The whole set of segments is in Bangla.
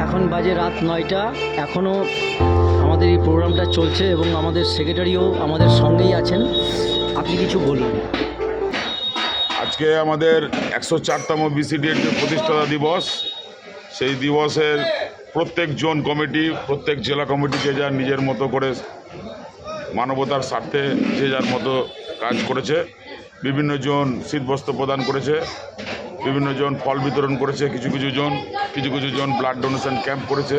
এখন বাজে রাত 9টা, এখনও আমাদের এই প্রোগ্রামটা চলছে এবং আমাদের সেক্রেটারিও আমাদের সঙ্গেই আছেন। আপনি কিছু বলুন। আজকে আমাদের 104তম বিসিডির যে প্রতিষ্ঠাতা দিবস, সেই দিবসের প্রত্যেক জোন কমিটি, প্রত্যেক জেলা কমিটি যে যার নিজের মতো করে মানবতার স্বার্থে যে যার মতো কাজ করেছে। বিভিন্ন জন শীতবস্ত্র প্রদান করেছে, বিভিন্ন জন ফল বিতরণ করেছে, কিছু কিছু জন ব্লাড ডোনেশন ক্যাম্প করেছে।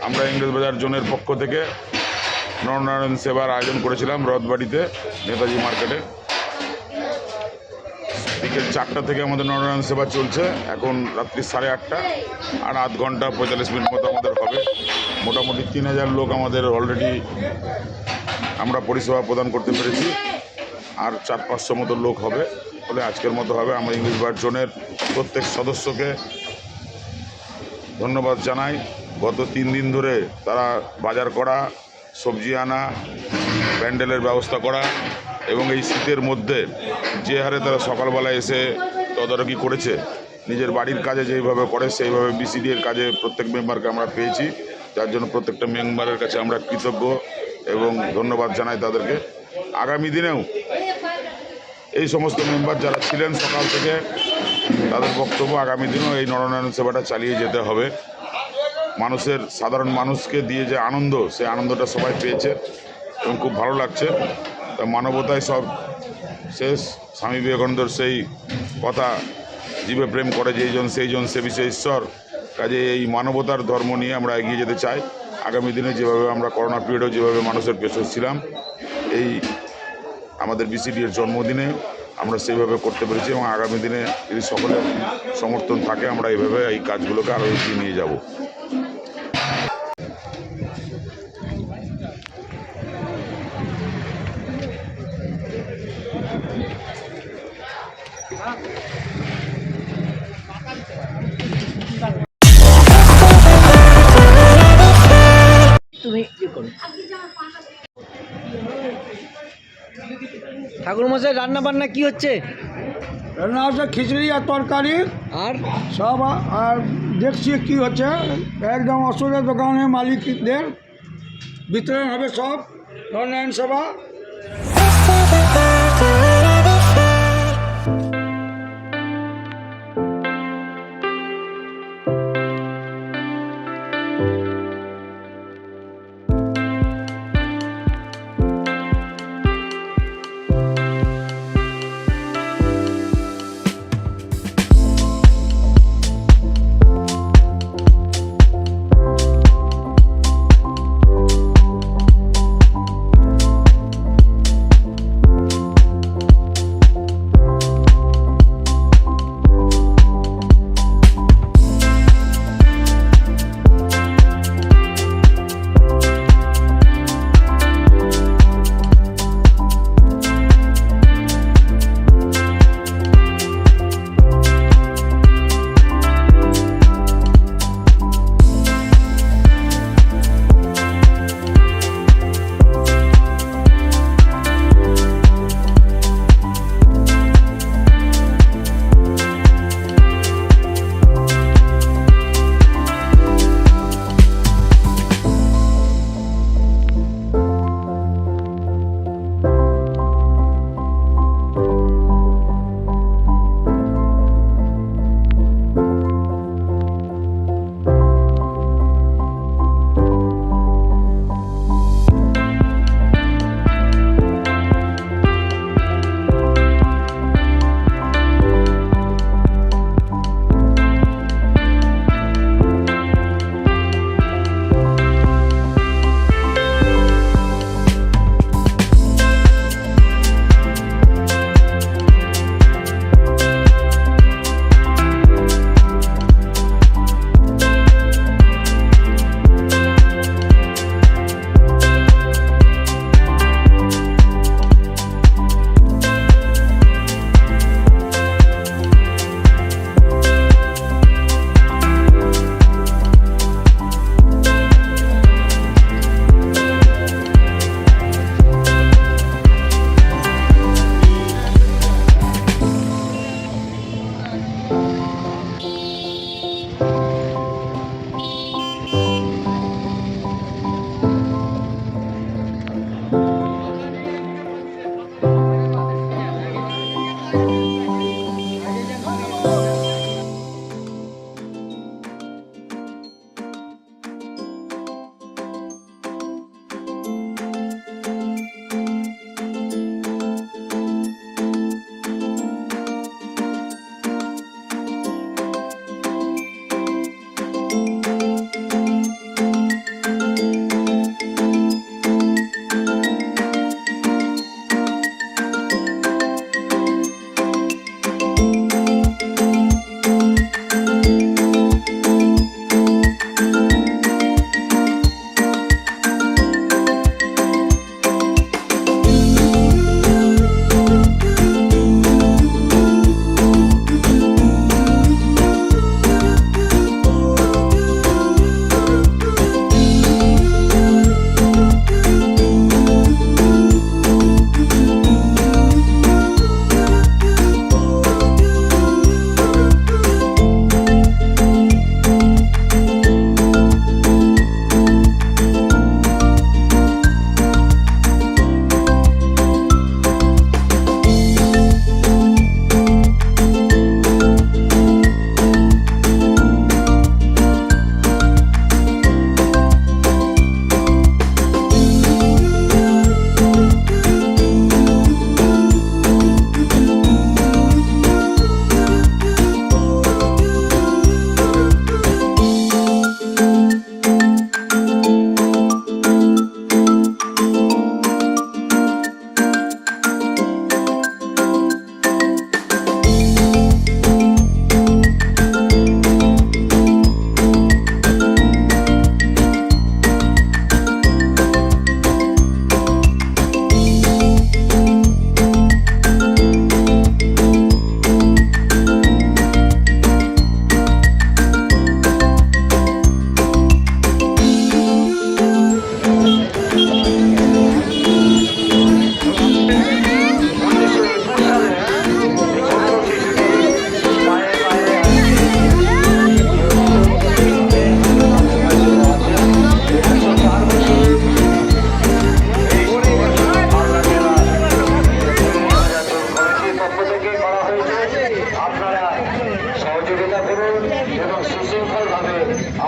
আমরা ইংরেজবাজার জোনের পক্ষ থেকে নরনারায়ণ সেবার আয়োজন করেছিলাম রথবাড়িতে, নেতাজি মার্কেটে। বিকেল 4টা থেকে আমাদের নরনারায়ণ সেবা চলছে, এখন রাত্রি 8:30, আর আধ ঘন্টা 45 মিনিট মতো আমাদের হবে। মোটামুটি 3000 লোক আমাদের অলরেডি আমরা পরিষেবা প্রদান করতে পেরেছি, আর 400-500 মতো লোক হবে বলে আজকের মতো হবে। আমরা ইংরেজবাজার জোনের প্রত্যেক সদস্যকে ধন্যবাদ জানাই। গত 3 দিন ধরে তারা বাজার করা, সবজি আনা, প্যান্ডেলের ব্যবস্থা করা এবং এই শীতের মধ্যে যে হারে তারা সকালবেলা এসে তদারকি করেছে, নিজের বাড়ির কাজে যেইভাবে করে সেইভাবে বিসিডি এর কাজে প্রত্যেক মেম্বারকে আমরা পেয়েছি, যার জন্য প্রত্যেকটা মেম্বারের কাছে আমরা কৃতজ্ঞ এবং ধন্যবাদ জানাই তাদেরকে। আগামী দিনেও এই সমস্ত মেম্বার যারা ছিলেন সকাল থেকে, তাদের বক্তব্য আগামী দিনেও এই নরনারায়ণ সেবাটা চালিয়ে যেতে হবে। মানুষের, সাধারণ মানুষকে দিয়ে যে আনন্দ, সেই আনন্দটা সবাই পেয়েছে এবং খুব ভালো লাগছে। তা মানবতায় সব শেষ। স্বামী বিবেকানন্দর সেই কথা, জীবে প্রেম করে যেইজন সেইজন সে বিষয়ে ঈশ্বর। কাজে এই মানবতার ধর্ম নিয়ে আমরা এগিয়ে যেতে চাই। আগামী দিনে যেভাবে আমরা করোনা পিরিয়ডেও যেভাবে মানুষের পেছনে ছিলাম, এই আমাদের বিসিডি এর জন্মদিনে আমরা সেইভাবে করতে পেরেছি এবং আগামী দিনে যদি সকলের সমর্থন থাকে আমরা এইভাবে এই কাজগুলোকে আরও এগিয়ে নিয়ে যাব। তুমি ঠাকুর মশাই, রান্না বান্না কি হচ্ছে? রান্না হচ্ছে খিচুড়ি আর তরকারি আর সব। আর দেখছি কি হচ্ছে, একদম অসুবিধা দোকানের মালিকদের বিতরণ হবে সব নরনারায়ণ সেবা।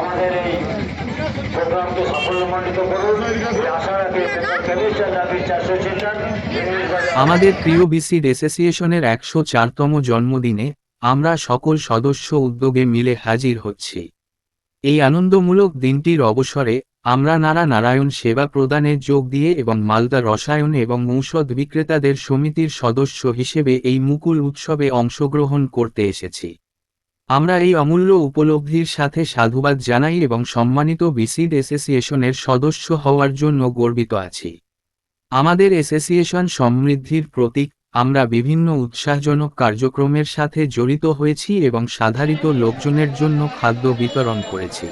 আমাদের এই প্রোগ্রামকে সাফল্যমণ্ডিত করুন এই আশা রাখি আমাদের প্রিয় বিসিড অ্যাসোসিয়েশনের 104তম জন্মদিনে আমরা সকল সদস্য উদ্যোগে মিলে হাজির হচ্ছি। এই আনন্দমূলক দিনটির অবসরে আমরা নারায়ণ সেবা প্রদানে যোগ দিয়ে এবং মালদা রসায়ন এবং ঔষধ বিক্রেতাদের সমিতির সদস্য হিসেবে এই মুকুল উৎসবে অংশগ্রহণ করতে এসেছি। আমরা এই অমূল্য উপলব্ধির সাথে সাধুবাদ জানাই এবং সম্মানিত বিসিড অ্যাসোসিয়েশনের সদস্য হওয়ার জন্য গর্বিত আছি। আমাদের অ্যাসোসিয়েশন সমৃদ্ধির প্রতীক। আমরা বিভিন্ন উৎসাহজনক কার্যক্রমের সাথে জড়িত হয়েছি এবং সাধারিত লোকজনের জন্য খাদ্য বিতরণ করেছি।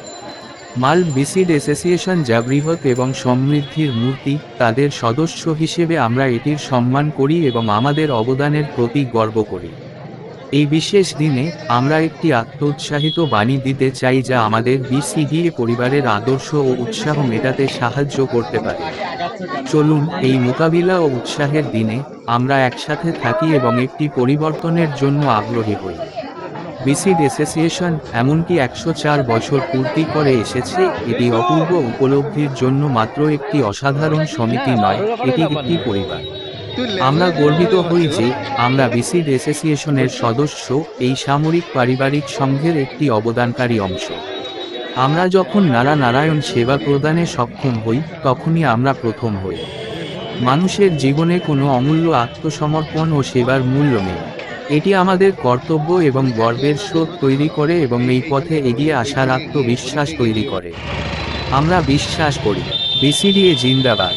মাল বিসিড অ্যাসোসিয়েশন যা বৃহৎ এবং সমৃদ্ধির মূর্তি, তাদের সদস্য হিসেবে আমরা এটির সম্মান করি এবং আমাদের অবদানের প্রতি গর্ব করি। এই বিশেষ দিনে আমরা একটি আত্মোৎসাহিত বাণী দিতে চাই যা আমাদের বিসিডিএ পরিবারের আদর্শ ও উৎসাহ মেটাতে সাহায্য করতে পারে। চলুন এই মোকাবিলা ও উৎসাহের দিনে আমরা একসাথে থাকি এবং একটি পরিবর্তনের জন্য আগ্রহী হই। বিসিড অ্যাসোসিয়েশন এমনকি 104 বছর পূর্তি করে এসেছে। এটি অপূর্ব উপলব্ধির জন্য মাত্র একটি অসাধারণ সমিতি নয়, এটি একটি পরিবার। আমরা গর্বিত হই যে আমরা বিসিড অ্যাসোসিয়েশনের সদস্য, এই সামরিক পারিবারিক সংঘের একটি অবদানকারী অংশ। আমরা যখন নারায়ণ সেবা প্রদানে সক্ষম হই তখনই আমরা প্রথম হই। মানুষের জীবনে কোনো অমূল্য আত্মসমর্পণ ও সেবার মূল্য নেই। এটি আমাদের কর্তব্য এবং গর্বের স্রোত তৈরি করে এবং এই পথে এগিয়ে আসার আত্মবিশ্বাস তৈরি করে। আমরা বিশ্বাস করি বিসিডিএ জিন্দাবাদ।